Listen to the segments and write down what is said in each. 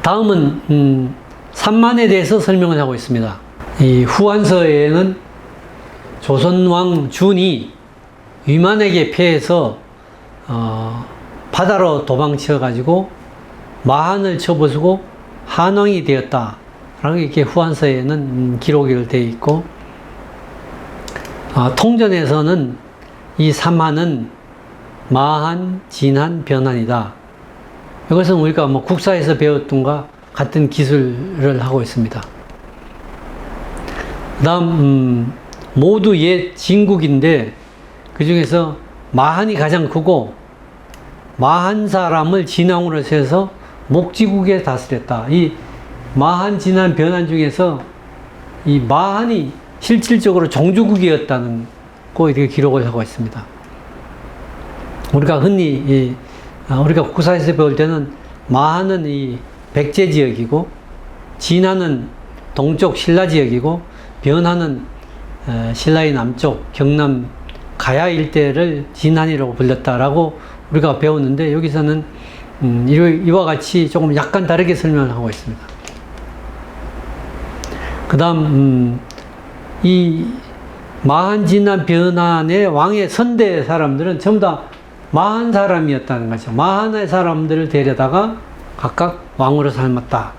다음은 산만에 대해서 설명을 하고 있습니다. 이 후한서에는 조선왕 준이 위만에게 패해서 바다로 도망쳐 가지고 마한을 쳐부수고 한왕이 되었다 라고 이렇게 후한서에는 기록이 되어 있고, 통전에서는 이 삼한은 마한, 진한, 변한이다. 이것은 우리가 뭐 국사에서 배웠던가 같은 기술을 하고 있습니다. 그 다음 모두 옛 진국인데 그 중에서 마한이 가장 크고, 마한 사람을 진왕으로 세서 목지국에 다스렸다. 이 마한, 진한, 변한 중에서 이 마한이 실질적으로 종주국이었다는 거 이렇게 기록을 하고 있습니다. 우리가 흔히 우리가 국사에서 배울 때는 마한은 이 백제 지역이고, 진한은 동쪽 신라 지역이고, 변한은 신라의 남쪽 경남 가야 일대를 진한이라고 불렸다라고 우리가 배웠는데, 여기서는 이와 같이 조금 약간 다르게 설명을 하고 있습니다. 그 다음 이 마한, 진한, 변한의 왕의 선대 사람들은 전부 다 마한 사람이었다는 거죠. 마한의 사람들을 데려다가 각각 왕으로 삼았다.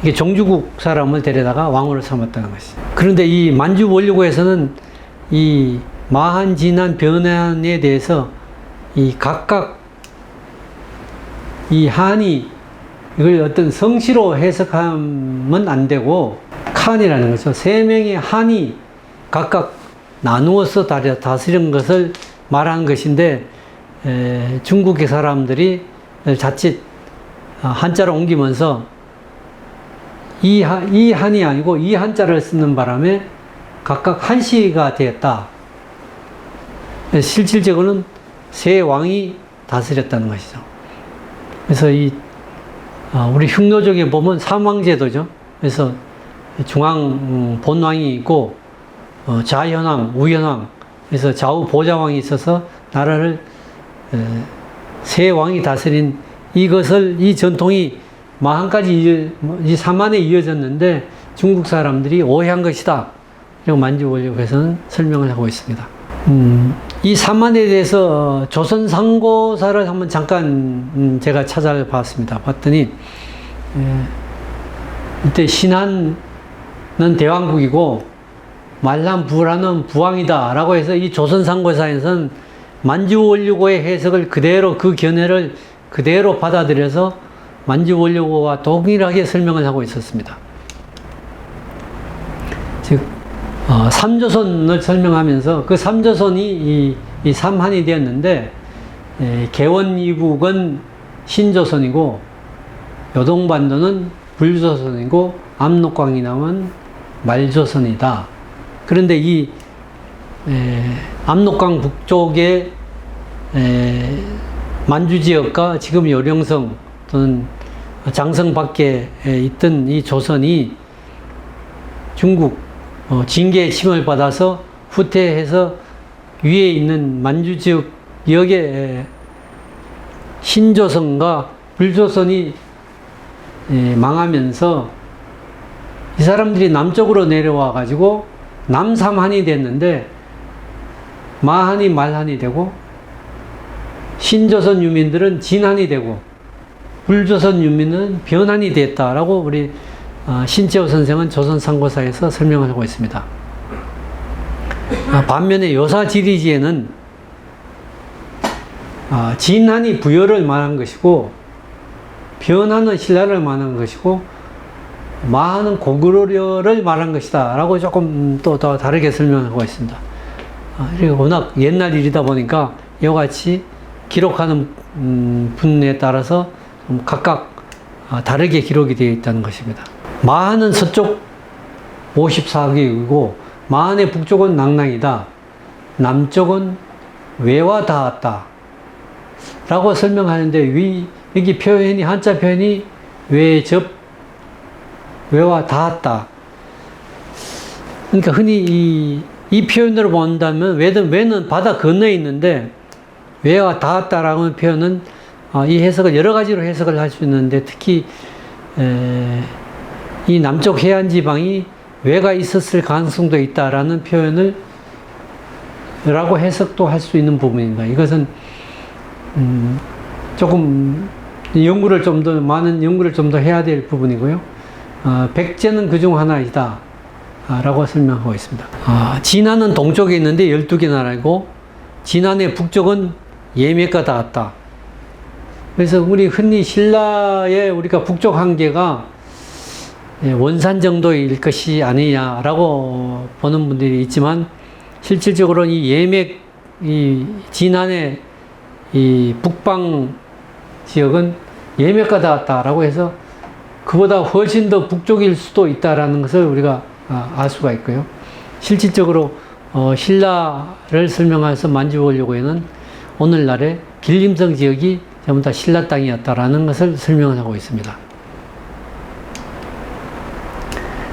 이게 종주국 사람을 데려다가 왕으로 삼았다는 것이죠. 그런데 이 만주 원류고에서는 이 마한, 진한, 변한에 대해서 이 각각 이 한이 이걸 어떤 성씨로 해석하면 안 되고, 칸이라는 거죠. 세 명의 한이 각각 나누어서 다스린 것을 말하는 것인데, 중국의 사람들이 자칫 한자로 옮기면서 이 한이 아니고 이 한자를 쓰는 바람에 각각 한씨가 되었다. 실질적으로는 세 왕이 다스렸다는 것이죠. 그래서 우리 흉노족에 보면 삼왕제도죠. 그래서 중앙 본왕이 있고, 좌현왕, 우현왕, 그래서 좌우 보좌왕이 있어서 나라를 세 왕이 다스린 이것을, 이 전통이 마한까지 이 삼한에 이어졌는데 중국 사람들이 오해한 것이다. 그리고 만주원력에서는 설명을 하고 있습니다. 이 삼한에 대해서 조선 상고사를 한번 잠깐 제가 찾아봤습니다. 봤더니 이때 신한은 대왕국이고 말란 부라는 부왕이다 라고 해서 이 조선 상고사에서는 만주원류고의 해석을 그대로, 그 견해를 그대로 받아들여서 만주원류고와 동일하게 설명을 하고 있었습니다. 즉 삼조선을 설명하면서 그 삼조선이 이 삼한이 되었는데, 개원이국은 신조선이고, 요동반도는 불조선이고, 압록강이남은 말조선이다. 그런데 이 압록강 북쪽의 만주지역과 지금 요령성 또는 장성 밖에 있던 이 조선이 중국 징계의 침을 받아서 후퇴해서 위에 있는 만주 지역에 신조선과 불조선이 망하면서 이 사람들이 남쪽으로 내려와 가지고 남삼한이 됐는데, 마한이 말한이 되고, 신조선 유민들은 진한이 되고, 불조선 유민은 변한이 됐다라고 우리 신채호 선생은 조선상고사에서 설명을 하고 있습니다. 반면에 요사지리지에는 진한이 부여를 말한 것이고, 변한은 신라를 말한 것이고, 마한은 고구려를 말한 것이다 라고 조금 또 더 다르게 설명하고 있습니다. 그리고 워낙 옛날 일이다 보니까 이와 같이 기록하는 분에 따라서 각각 다르게 기록이 되어 있다는 것입니다. 마한은 서쪽 54개국이고 마한의 북쪽은 낭랑이다. 남쪽은 외와 닿았다 라고 설명하는데, 여기 표현이, 한자 표현이 외와 닿았다. 그러니까 흔히 이 표현으로 본다면 왜는 바다 건너에 있는데 왜가 닿았다라는 표현은 이 해석을 여러 가지로 해석을 할 수 있는데 특히 이 남쪽 해안 지방이 왜가 있었을 가능성도 있다라는 표현을 라고 해석도 할 수 있는 부분입니다. 이것은 조금 연구를 좀 더 많은 연구를 좀 더 해야 될 부분이고요. 백제는 그중 하나이다 라고 설명하고 있습니다. 진안은 동쪽에 있는데 12개 나라이고 진안의 북쪽은 예맥과 닿았다. 그래서 우리 흔히 신라의 우리가 북쪽 한계가 원산 정도일 것이 아니냐라고 보는 분들이 있지만 실질적으로 이 예맥, 이 진안의 이 북방 지역은 예맥과 닿았다라고 해서 그보다 훨씬 더 북쪽일 수도 있다라는 것을 우리가 알 수가 있고요. 실질적으로 신라를 설명해서 만주원료구에는 오늘날의 길림성 지역이 전부 다 신라 땅이었다라는 것을 설명을 하고 있습니다.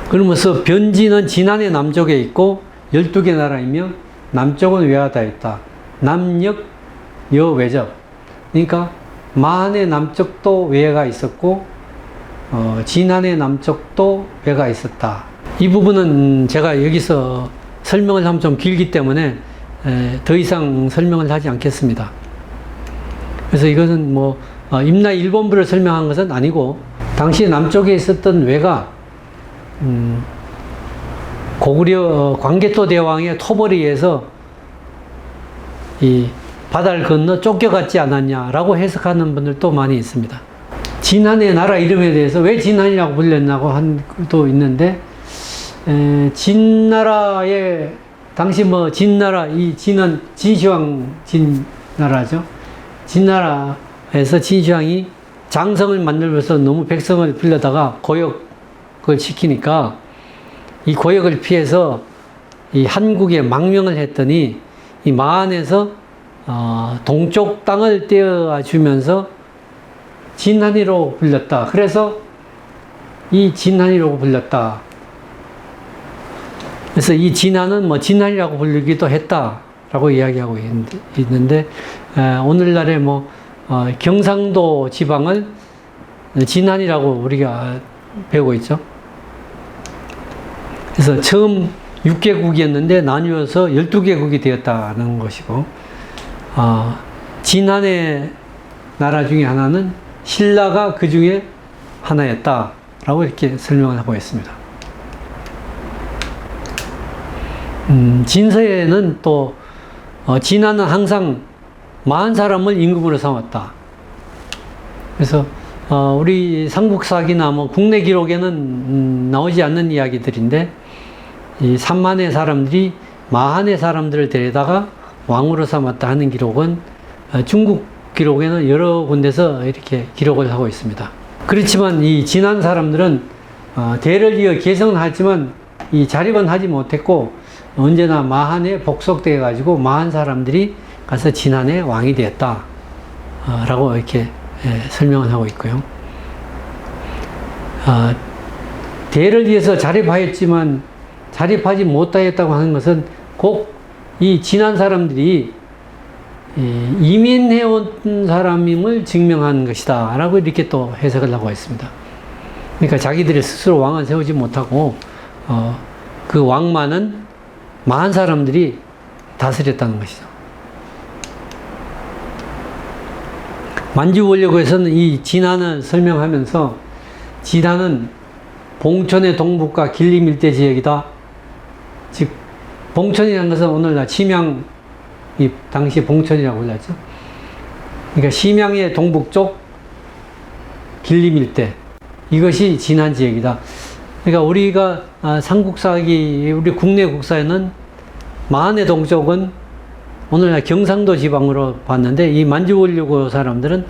그러면서 변지는 진안의 남쪽에 있고 12개 나라이며 남쪽은 외와 닿았다. 남역, 여외적. 그러니까 마한의 남쪽도 외가 있었고 진안의 남쪽도 외가 있었다. 이 부분은 제가 여기서 설명을 하면 좀 길기 때문에 더 이상 설명을 하지 않겠습니다. 그래서 이것은 임나 일본부를 설명한 것은 아니고 당시 남쪽에 있었던 외가 고구려 광개토 대왕의 토벌에 의해서 이 바다를 건너 쫓겨갔지 않았냐라고 해석하는 분들도 많이 있습니다. 진안의 나라 이름에 대해서 왜 진안이라고 불렸냐고 한 것도 있는데 진나라의 당시 진나라 이 진은 진시황 진나라죠. 진나라에서 진시황이 장성을 만들면서 너무 백성을 불려다가 고역을 시키니까 이 고역을 피해서 이 한국에 망명을 했더니 이 마한에서 동쪽 땅을 떼어주면서 진한이로 불렸다. 그래서 이 진한이라고 불렸다. 그래서 이 진한은 진한이라고 불리기도 했다라고 이야기하고 있는데 오늘날의 경상도 지방을 진한이라고 우리가 배우고 있죠. 그래서 처음 6개국이었는데 나뉘어서 12개국이 되었다는 것이고 진한의 나라 중에 하나는 신라가 그 중에 하나였다라고 이렇게 설명을 하고 있습니다. 진서에는 또 진한은 항상 마한 사람을 임금으로 삼았다. 그래서 우리 삼국사기나 국내 기록에는 나오지 않는 이야기들인데 이 3만의 사람들이 마한의 사람들을 데려다가 왕으로 삼았다 하는 기록은 중국 기록에는 여러 군데서 이렇게 기록을 하고 있습니다. 그렇지만 이 진한 사람들은 대를 이어 개성은 하지만 이 자립은 하지 못했고 언제나 마한에 복속되어 가지고 마한 사람들이 가서 진한의 왕이 되었다 라고 이렇게 설명을 하고 있고요. 대를 위해서 자립하였지만 자립하지 못하였다고 하는 것은 꼭 이 진한 사람들이 이민해온 사람임을 증명하는 것이다 라고 이렇게 또 해석을 하고 있습니다. 그러니까 자기들이 스스로 왕을 세우지 못하고 그 왕만은 마한 사람들이 다스렸다는 것이죠. 만주원료구에서는 이 진안을 설명하면서 진안은 봉천의 동북과 길림 일대 지역이다. 즉 봉천이라는 것은 오늘날 심양이 당시 봉천이라고 불렸죠. 그러니까 심양의 동북쪽 길림 일대 이것이 진안 지역이다. 그러니까 우리가 삼국사기 우리 국내 국사에는 마한의 동쪽은 오늘날 경상도 지방으로 봤는데 이 만주원료구 사람들은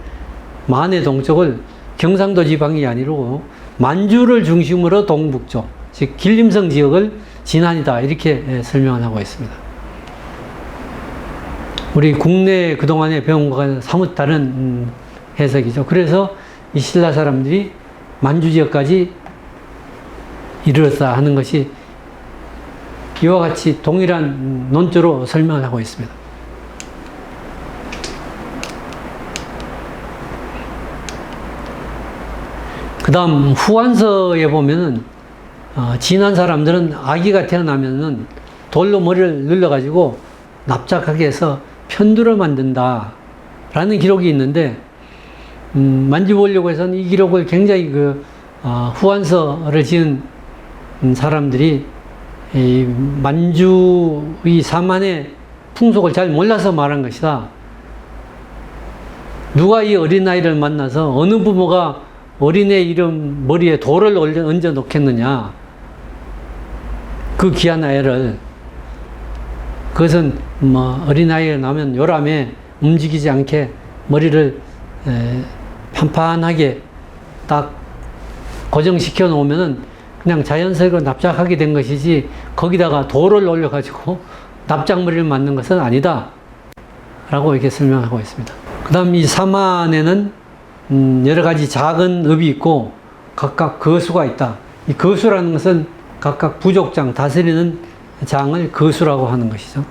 마한의 동쪽을 경상도 지방이 아니고 만주를 중심으로 동북쪽 즉 길림성 지역을 진안이다 이렇게 설명을 하고 있습니다. 우리 국내 그동안에 배운 것과는 사뭇 다른 해석이죠. 그래서 이 신라 사람들이 만주 지역까지 이르렀다 하는 것이 이와 같이 동일한 논조로 설명을 하고 있습니다. 그 다음 후한서에 보면은 진한 사람들은 아기가 태어나면은 돌로 머리를 눌러가지고 납작하게 해서 편두를 만든다 라는 기록이 있는데, 만주보려고해서는 이 기록을 굉장히 후한서를 지은 사람들이 이 만주의 사만의 풍속을 잘 몰라서 말한 것이다. 누가 이 어린아이를 만나서 어느 부모가 어린애 이름 머리에 돌을 얹어 놓겠느냐. 그 귀한 아이를. 그것은 어린아이가 나면 요람에 움직이지 않게 머리를 판판하게 딱 고정시켜 놓으면은 그냥 자연스럽게 납작하게 된 것이지, 거기다가 돌을 올려가지고 납작머리를 만든 것은 아니다 라고 이렇게 설명하고 있습니다. 그 다음 이 사만에는 여러 가지 작은 읍이 있고 각각 거수가 있다. 이 거수라는 것은 각각 부족장, 다스리는 장을 거수라고 하는 것이죠.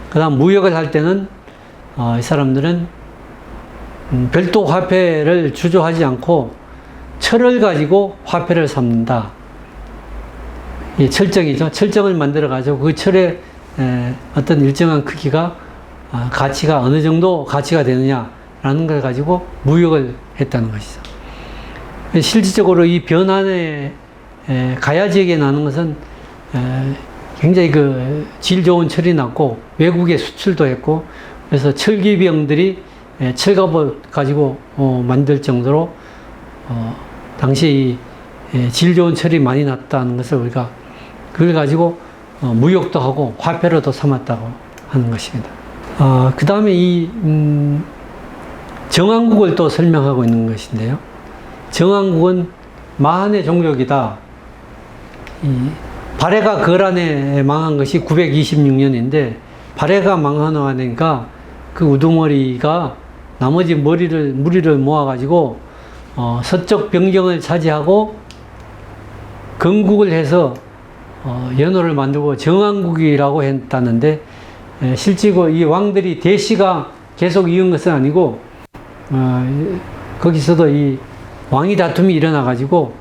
그 다음 무역을 할 때는 이 사람들은 별도 화폐를 주조하지 않고 철을 가지고 화폐를 삼는다. 이 철정이죠. 철정을 만들어 가지고 그 철의 어떤 일정한 크기가 가치가 어느 정도 가치가 되느냐라는 걸 가지고 무역을 했다는 것이죠. 실질적으로 이 변환의 가야 지역에 나는 것은 굉장히 질 좋은 철이 났고 외국에 수출도 했고, 그래서 철기병들이 철갑을 가지고 만들 정도로 당시 질 좋은 철이 많이 났다는 것을 우리가 그걸 가지고 무역도 하고 화폐로도 삼았다고 하는 것입니다. 그 다음에 이 정한국을 또 설명하고 있는 것인데요. 정한국은 마한의 종족이다. 발해가 거란에 망한 것이 926년인데 발해가 망하니까 그 우두머리가 나머지 무리를 모아가지고 서쪽 변경을 차지하고 건국을 해서 연호를 만들고 정한국이라고 했다는데, 실제로 이 왕들이 대시가 계속 이은 것은 아니고 거기서도 이 왕위 다툼이 일어나가지고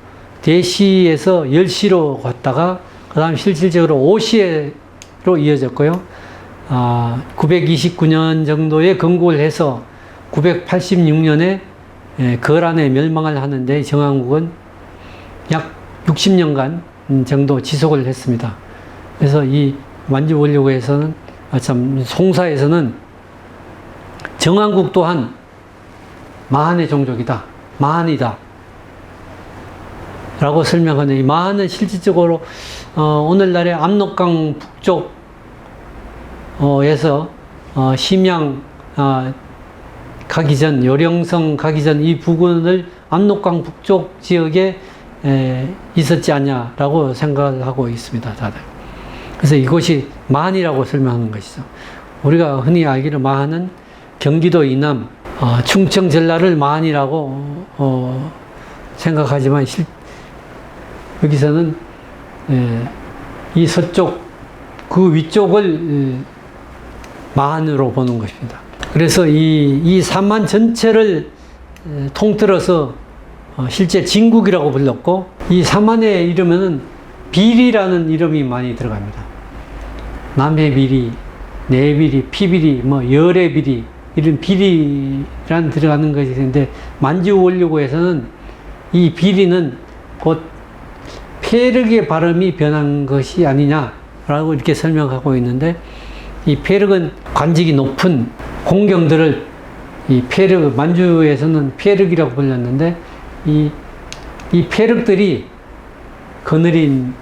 대시에서 열시로 갔다가 그 다음 실질적으로 오시로 이어졌고요. 929년 정도에 건국을 해서 986년에 거란에 멸망을 하는데 정한국은 약 60년간 정도 지속을 했습니다. 그래서 이 만주원료구에서는 송사에서는 정한국 또한 마한의 종족이다. 마한이다. 라고 설명하는, 이 마한은 실질적으로 오늘날의 압록강 북쪽에서 심양 가기 전, 요령성 가기 전 이 부근을 압록강 북쪽 지역에 있었지 않냐라고 생각을 하고 있습니다, 다들. 그래서 이곳이 마한이라고 설명하는 것이죠. 우리가 흔히 알기로 마한은 경기도 이남, 충청 전라를 마한이라고 생각하지만 여기서는 이 서쪽 그 위쪽을 마한으로 보는 것입니다. 그래서 이 삼만 전체를 통틀어서 실제 진국이라고 불렀고, 이 삼만에 이르면은 비리라는 이름이 많이 들어갑니다. 남해 비리, 내비리, 피비리, 열의 비리, 이런 비리란 들어가는 것이 있는데, 만주원료구에서는 이 비리는 곧 폐륵의 발음이 변한 것이 아니냐라고 이렇게 설명하고 있는데, 이 폐륵은 관직이 높은 공경들을 이 폐륵, 만주에서는 폐륵이라고 불렸는데, 이 폐륵들이 거느린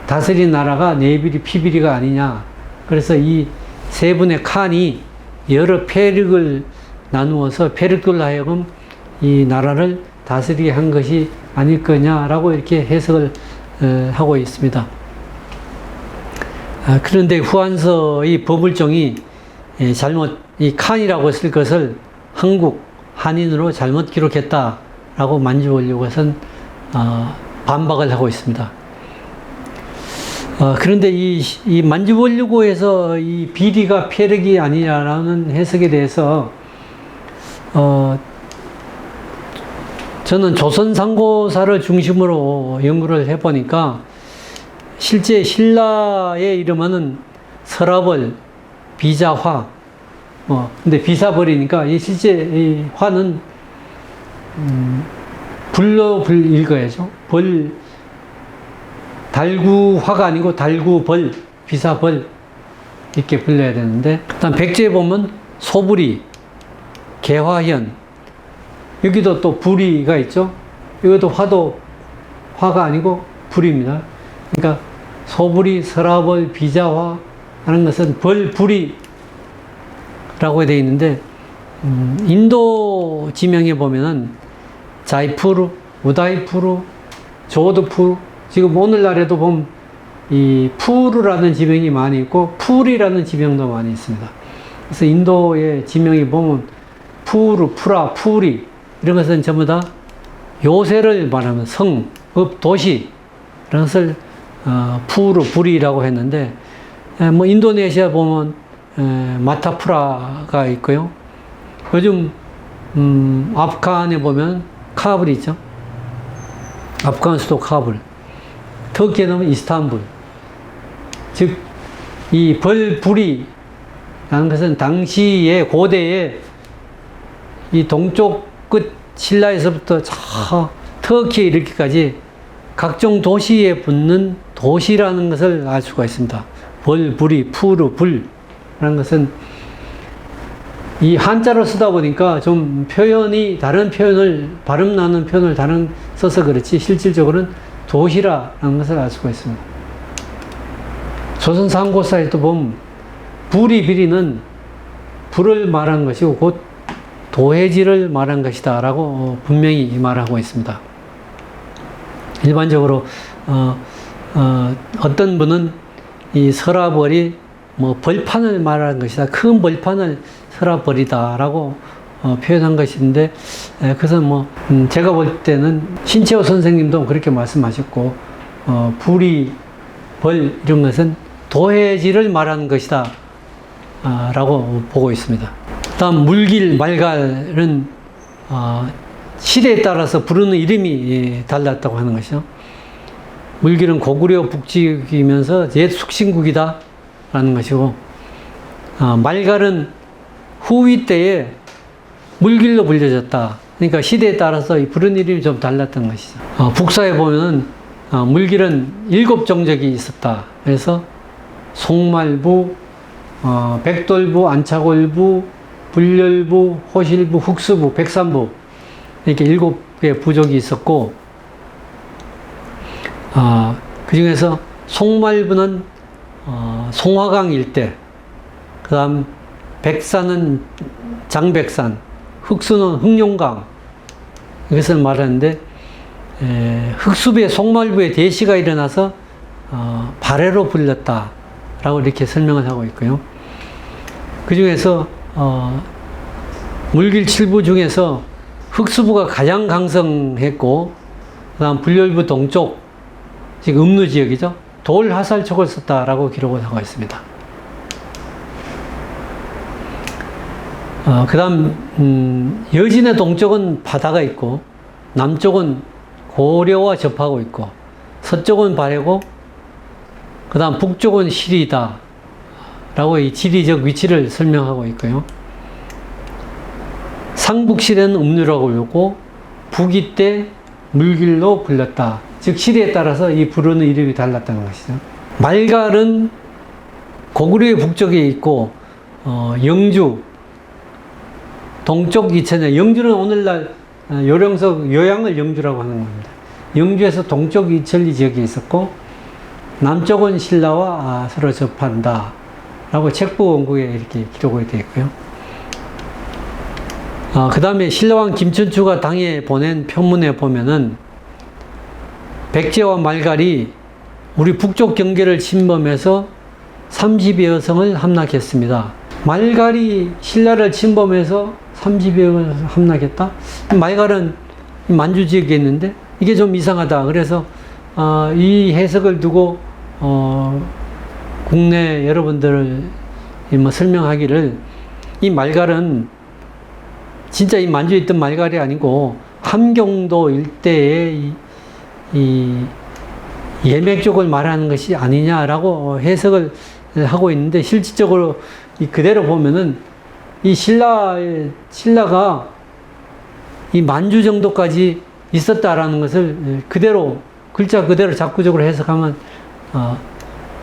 다스린 나라가 내비리, 피비리가 아니냐. 그래서 이 세 분의 칸이 여러 폐륵을 나누어서 폐륵들로 하여금 이 나라를 다스리게 한 것이 아닐 거냐라고 이렇게 해석을 하고 있습니다. 그런데 후한서의 버블종이 잘못 이 칸이라고 쓸 것을 한국 한인으로 잘못 기록했다라고 만주원료구에서는 반박을 하고 있습니다. 그런데 이 만주벌유고에서 이 비리가 폐력이 아니냐라는 해석에 대해서, 저는 조선상고사를 중심으로 연구를 해보니까, 실제 신라의 이름은 설화벌, 비자화, 근데 비사벌이니까, 실제 이 화는, 불로 읽어야죠. 달구화가 아니고 달구벌, 비사벌, 이렇게 불려야 되는데, 일단 백제에 보면 소불이, 개화현, 여기도 또 불이가 있죠. 이것도 화가 아니고 불입니다. 그러니까 소불이, 설화벌, 비자화 하는 것은 벌불이라고 되어 있는데, 인도 지명에 보면은 자이푸르, 우다이푸르, 조드푸르, 지금 오늘날에도 보면 이 푸르라는 지명이 많이 있고 풀이라는 지명도 많이 있습니다. 그래서 인도의 지명이 보면 푸르, 푸라, 푸리 이런 것은 전부 다 요새를 말하면 성, 읍, 도시 이런 것을 푸르, 부리라고 했는데, 뭐 인도네시아 보면 마타푸라가 있고요. 요즘 아프간에 보면 카불이 있죠. 아프간 수도 카불. 터키에 보면 이스탄불. 즉, 이 벌불이라는 것은 당시에 고대에 이 동쪽 끝 신라에서부터 저 터키에 이르기까지 각종 도시에 붙는 도시라는 것을 알 수가 있습니다. 벌불이, 푸르, 불이라는 것은 이 한자로 쓰다 보니까 좀 표현이 다른 표현을, 발음 나는 표현을 다른 써서 그렇지 실질적으로는 도시라는 것을 알 수가 있습니다. 조선상고사에도 보면 불이 비리는 불을 말한 것이고 곧 도해지를 말한 것이다 라고 분명히 말하고 있습니다. 일반적으로 어떤 분은 이 설화벌이 뭐 벌판을 말하는 것이다, 큰 벌판을 설화벌이다 라고 표현한 것인데, 그것은 뭐 제가 볼 때는 신채호 선생님도 그렇게 말씀하셨고, 불이, 벌 이런 것은 도해지를 말하는 것이다 라고 보고 있습니다. 다음 물길, 말갈은 시대에 따라서 부르는 이름이 달랐다고 하는 것이죠. 물길은 고구려 북지이면서 옛 숙신국이다 라는 것이고, 말갈은 후위 때에 물길로 불려졌다. 그러니까 시대에 따라서 이 부르는 이름이 좀 달랐던 것이죠. 북사에 보면은 물길은 7정적이 있었다. 그래서 송말부, 백돌부, 안차골부, 불렬부, 호실부, 흑수부, 백산부 이렇게 7개의 부족이 있었고, 그 중에서 송말부는 송화강 일대, 그 다음 백산은 장백산, 흑수는 흑룡강, 이것을 말하는데, 흑수부의 송말부의 대시가 일어나서 발해로 불렸다 라고 이렇게 설명을 하고 있고요. 그 중에서 물길 7부 중에서 흑수부가 가장 강성했고, 그 다음 불렬부 동쪽, 즉 음루 지역이죠, 돌 하살촉을 썼다라고 기록을 하고 있습니다. 그 다음 여진의 동쪽은 바다가 있고, 남쪽은 고려와 접하고 있고, 서쪽은 발해고, 그 다음 북쪽은 실이다 라고 이 지리적 위치를 설명하고 있고요. 상북실에는 음루라고 불렸고, 북이 때 물길로 불렸다. 즉 시대에 따라서 이 부르는 이름이 달랐다는 것이죠. 말갈은 고구려의 북쪽에 있고, 영주 동쪽 이천에, 영주는 오늘날 요령석 요양을 영주라고 하는 겁니다. 영주에서 동쪽 이천리 지역에 있었고, 남쪽은 신라와 서로 접한다 라고 책부 원국에 이렇게 기록이 되어 있고요. 그 다음에 신라왕 김천추가 당에 보낸 편문에 보면은 백제와 말갈이 우리 북쪽 경계를 침범해서 30여 성을 함락했습니다. 말갈이 신라를 침범해서 30여 함락했다? 말갈은 만주 지역에 있는데 이게 좀 이상하다. 그래서 이 해석을 두고 국내 여러분들 뭐 설명하기를, 이 말갈은 진짜 이 만주에 있던 말갈이 아니고 함경도 일대의 이 예맥 쪽을 말하는 것이 아니냐라고 해석을 하고 있는데, 실질적으로 그대로 보면은 이 신라가 이 만주 정도까지 있었다라는 것을 그대로, 글자 그대로 작구적으로 해석하면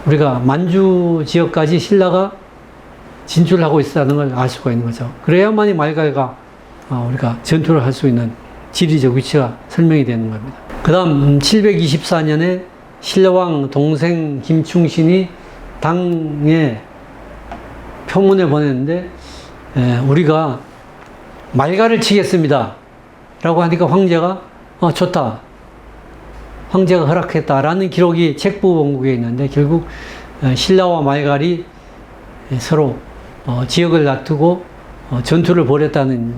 우리가 만주 지역까지 신라가 진출하고 있었다는 걸 알 수가 있는 거죠. 그래야만이 말갈과 우리가 전투를 할 수 있는 지리적 위치가 설명이 되는 겁니다. 그 다음 724년에 신라왕 동생 김충신이 당에 표문을 보냈는데, 우리가 말갈을 치겠습니다 라고 하니까 황제가 좋다, 황제가 허락했다라는 기록이 책부원국에 있는데, 결국 신라와 말갈이 서로 지역을 다투고 전투를 벌였다는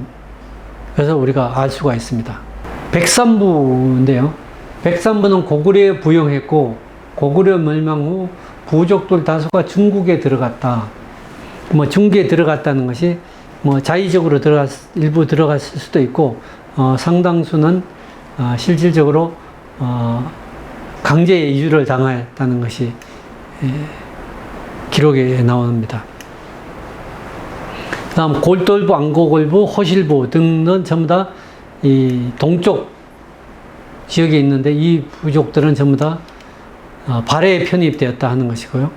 것을 우리가 알 수가 있습니다. 백산부인데요, 백산부는 고구려에 부영했고 고구려 멸망 후 부족들 다수가 중국에 들어갔다. 중국에 들어갔다는 것이 자의적으로 일부 들어갔을 수도 있고, 상당수는 실질적으로 강제 이주를 당했다는 것이 기록에 나옵니다. 다음 골돌부, 안고골부, 호실부 등은 전부 다 이 동쪽 지역에 있는데, 이 부족들은 전부 다 발해에 편입되었다 하는 것이고요.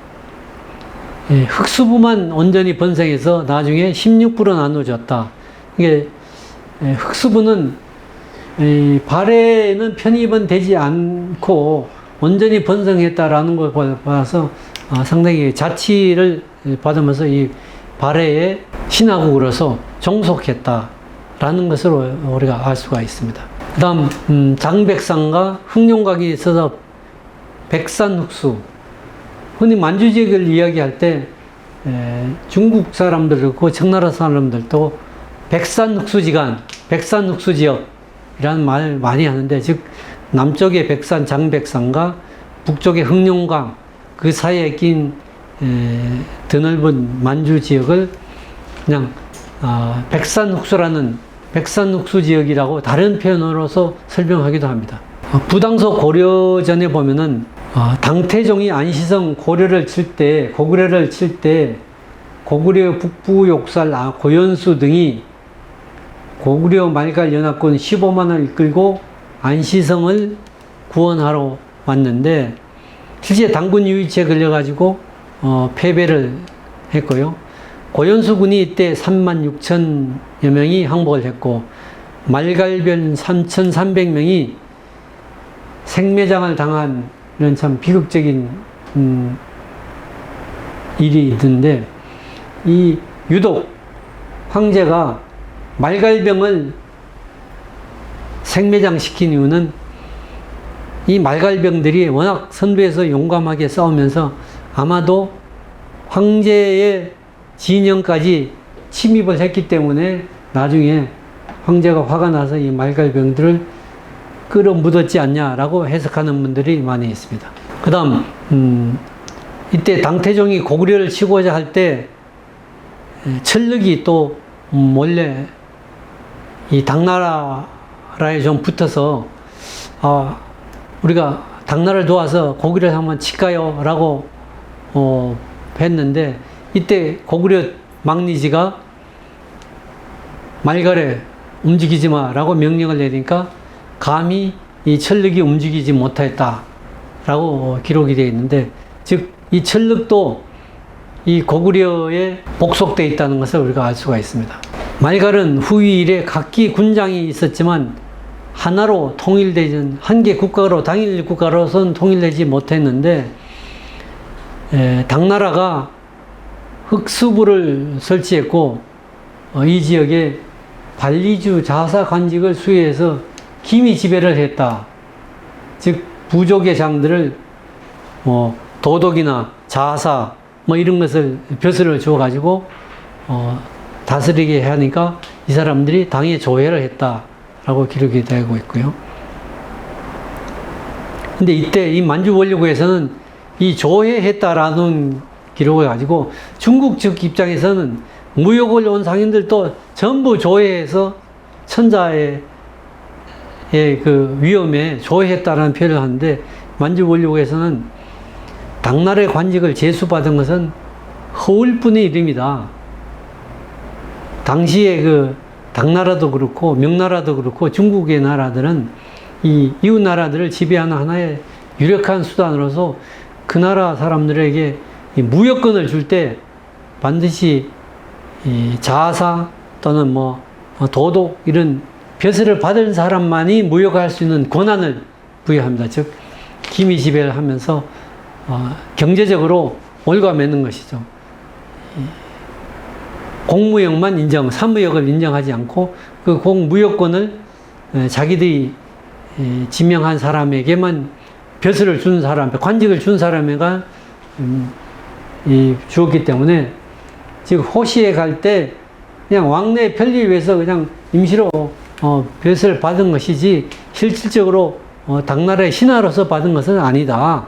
흑수부만 온전히 번성해서 나중에 16부로 나누어졌다. 이게 흑수부는 발해에는 편입은 되지 않고 온전히 번성했다라는 걸 봐서 상당히 자치를 받으면서 이 발해의 신하국으로서 종속했다라는 것으로 우리가 알 수가 있습니다. 그 다음 장백산과 흑룡각이 있어서 백산흑수, 흔히 만주 지역을 이야기할 때 중국 사람들 그렇고 청나라 사람들도 백산흑수지간, 백산흑수지역이라는 말을 많이 하는데, 즉 남쪽의 백산 장백산과 북쪽의 흑룡강 그 사이에 낀 드넓은 만주 지역을 그냥 백산흑수라는, 백산흑수 지역이라고 다른 표현으로서 설명하기도 합니다. 부당서 고려전에 보면은 당태종이 안시성 고구려를 칠 때 고구려 북부 욕살 고연수 등이 고구려 말갈 연합군 15만을 이끌고 안시성을 구원하러 왔는데, 실제 당군 유위치에 걸려가지고 패배를 했고요. 고연수군이 이때 3만 6천여 명이 항복을 했고, 말갈변 3,300명이 생매장을 당하는 참 비극적인 일이 있는데, 이 유독 황제가 말갈병을 생매장시킨 이유는 이 말갈병들이 워낙 선두에서 용감하게 싸우면서 아마도 황제의 진영까지 침입을 했기 때문에 나중에 황제가 화가 나서 이 말갈병들을 끌어묻었지 않냐라고 해석하는 분들이 많이 있습니다. 그 다음 이때 당태종이 고구려를 치고자 할 때 철력이 또 원래 이 당나라에 좀 붙어서 우리가 당나라를 도와서 고구려를 한번 칠까요? 라고 했는데, 이때 고구려 망리지가 말갈에 움직이지 마 라고 명령을 내리니까 감히 이 철력이 움직이지 못했다 라고 기록이 되어 있는데, 즉 이 철력도 이 고구려에 복속되어 있다는 것을 우리가 알 수가 있습니다. 말갈은 후위 이래 각기 군장이 있었지만 하나로 통일되지, 한 개 국가로, 당일 국가로서는 통일되지 못했는데, 당나라가 흑수부를 설치했고 이 지역에 관리주 자사 관직을 수여해서 기미 지배를 했다. 즉 부족의 장들을 도덕이나 자사 이런 것을 벼슬을 주어 가지고 다스리게 하니까 이 사람들이 당에 조회를 했다라고 기록이 되고 있고요. 근데 이때 이 만주 원료구에서는 이 조회했다라는 기록을 가지고 중국 측 입장에서는 무역을 온 상인들도 전부 조회해서 천자의 그 위험에 조회했다라는 표현을 하는데, 만주원료국에서는 당나라의 관직을 제수받은 것은 허울뿐의 일입니다. 당시에 그 당나라도 그렇고 명나라도 그렇고 중국의 나라들은 이 이웃 나라들을 지배하는 하나의 유력한 수단으로서 그 나라 사람들에게 이 무역권을 줄 때 반드시 이 자사 또는 뭐 도덕 이런 벼슬을 받은 사람만이 무역할 수 있는 권한을 부여합니다. 즉 기미 지배를 하면서 경제적으로 올가매는 것이죠. 공무역만 인정, 사무역을 인정하지 않고 그 공무역권을 자기들이 지명한 사람에게만 벼슬을 준 사람, 관직을 준 사람에게 주었기 때문에 지금 호시에 갈 때 그냥 왕래 편리를 위해서 그냥 임시로 벼슬을 받은 것이지 실질적으로 당나라의 신하로서 받은 것은 아니다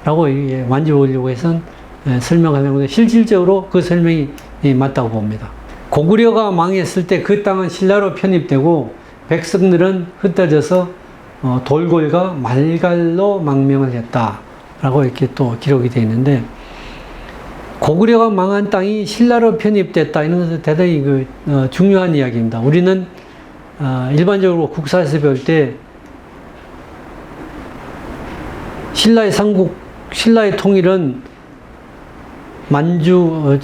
라고 만주원료국에서는 설명하는 건데, 실질적으로 그 설명이 맞다고 봅니다. 고구려가 망했을 때 그 땅은 신라로 편입되고 백성들은 흩어져서 돌골과 말갈로 망명을 했다라고 이렇게 또 기록이 되어 있는데, 고구려가 망한 땅이 신라로 편입됐다 이런 것은 대단히 중요한 이야기입니다. 우리는 일반적으로 국사에서 배울 때 신라의 삼국, 신라의 통일은 만주,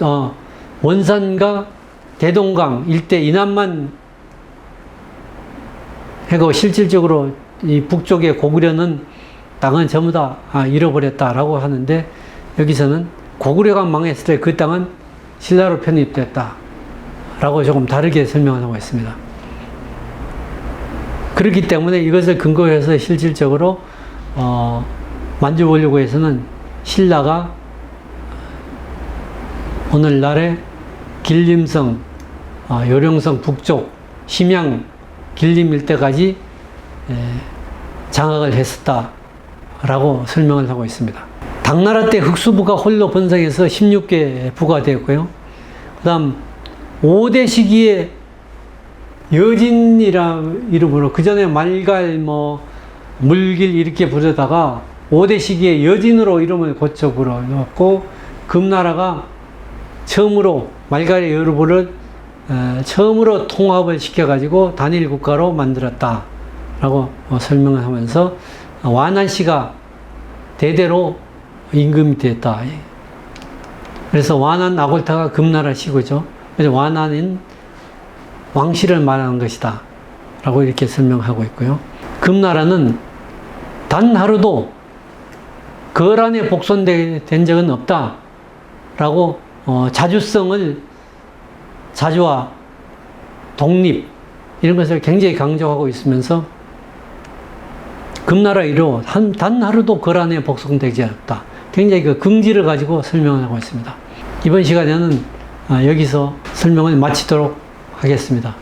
원산과 대동강 일대 이남만 하고, 실질적으로 이 북쪽의 고구려는 땅은 전부 다 잃어버렸다라고 하는데, 여기서는 고구려가 망했을 때 그 땅은 신라로 편입됐다라고 조금 다르게 설명하고 있습니다. 그렇기 때문에 이것을 근거로 해서 실질적으로 만주원료국에서는 신라가 오늘날의 길림성, 요령성 북쪽, 심양, 길림 일대까지 장악을 했었다라고 설명을 하고 있습니다. 당나라 때 흑수부가 홀로 번성해서 16개 부가 되었고요. 그 다음 5대 시기에 여진이라 이름으로, 그 전에 말갈, 물길 이렇게 부르다가 5대 시기에 여진으로 이름을 고쳐 부르었고, 금나라가 처음으로 말갈의 여러 부를 처음으로 통합을 시켜가지고 단일 국가로 만들었다라고 설명을 하면서, 완한씨가 대대로 임금이 됐다. 그래서 완한 아골타가 금나라 시고죠. 그래서 완한은 왕실을 말하는 것이다 라고 이렇게 설명하고 있고요. 금나라는 단 하루도 거란에 복손된 적은 없다 라고 자주성을, 자주와 독립 이런 것을 굉장히 강조하고 있으면서 금나라 이로 단 하루도 거란에 복송되지 않았다. 굉장히 그 긍지를 가지고 설명을 하고 있습니다. 이번 시간에는 여기서 설명을 마치도록 하겠습니다.